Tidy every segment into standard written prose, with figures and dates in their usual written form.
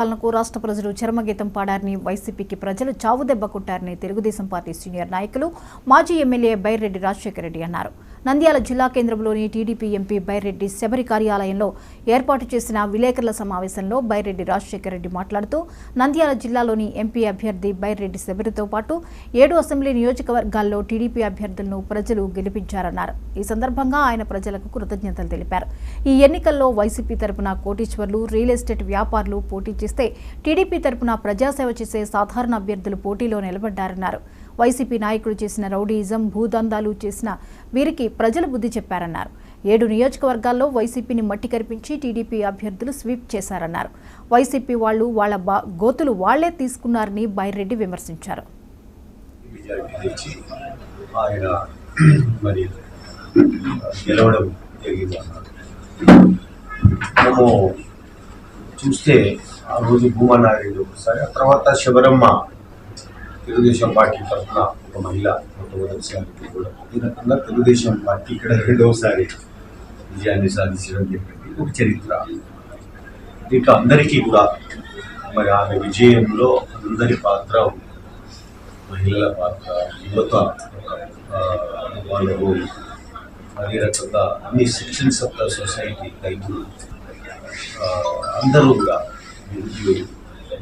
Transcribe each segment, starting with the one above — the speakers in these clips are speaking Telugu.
పాలనకు రాష్ట్ర ప్రజలు చరమగీతం పాడారని వైసీపీకి ప్రజలు చావుదెబ్బ కొట్టారని తెలుగుదేశం పార్టీ సీనియర్ నాయకులు మాజీ ఎమ్మెల్యే బైరెడ్డి రాజశేఖర రెడ్డి అన్నారు. నంద్యాల జిల్లా కేంద్రంలోని టీడీపీ ఎంపీ బైరెడ్డి శబరి కార్యాలయంలో ఏర్పాటు చేసిన విలేకరుల సమావేశంలో బైరెడ్డి రాజశేఖర రెడ్డి మాట్లాడుతూ నంద్యాల జిల్లాలోని ఎంపీ అభ్యర్థి బైరెడ్డి శబరితో పాటు 7 అసెంబ్లీ నియోజకవర్గాల్లో టీడీపీ అభ్యర్థులను ప్రజలు గెలిపించారన్నారు. ఈ సందర్భంగా ఆయన ప్రజలకు కృతజ్ఞతలు తెలిపారు. ఈ ఎన్నికల్లో వైసీపీ తరపున కోటీశ్వర్లు, రియల్ ఎస్టేట్ వ్యాపారులు పోటీ చేస్తే టీడీపీ తరపున ప్రజాసేవ చేసే సాధారణ అభ్యర్థులు పోటీలో నిలబడ్డారన్నారు. వైసీపీ నాయకులు చేసిన రౌడీయిజం, భూదందాలు చేసిన వీరికి ప్రజలు బుద్ధి చెప్పారన్నారు. 7 నియోజకవర్గాల్లో వైసీపీని మట్టి కరిపించి టీడీపీ అభ్యర్థులు స్వీప్ చేశారన్నారు. వైసీపీ వాళ్ళు వాళ్ళ గోతులు వాళ్లే తీసుకున్నారని బైరెడ్డి విమర్శించారు. చూస్తే ఆ రోజు భూమనాయుడు ఒకసారి, ఆ తర్వాత శబరమ్మ తెలుగుదేశం పార్టీ తరఫున ఒక మహిళ మొట్టమొదటిసారి కూడా ఈ రకంగా తెలుగుదేశం పార్టీ ఇక్కడ 2వసారి విజయాన్ని సాధించడం చెప్పి ఒక చరిత్ర. దీంట్లో అందరికీ కూడా మరి ఆమె విజయంలో అందరి పాత్ర, మహిళల పాత్ర, యువత వాళ్ళు అదే రకంగా అన్ని సెక్షన్స్ ఆఫ్ ద సొసైటీ, రైతులు అందరూ కూడా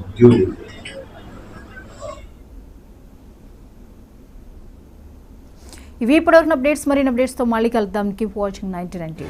ఉద్యోగులు. ఇవి ఇప్పటివరకు అప్డేట్స్. మరిన్ని అప్డేట్స్తో మళ్ళీ కలుద్దాం. Keep watching 99 TV.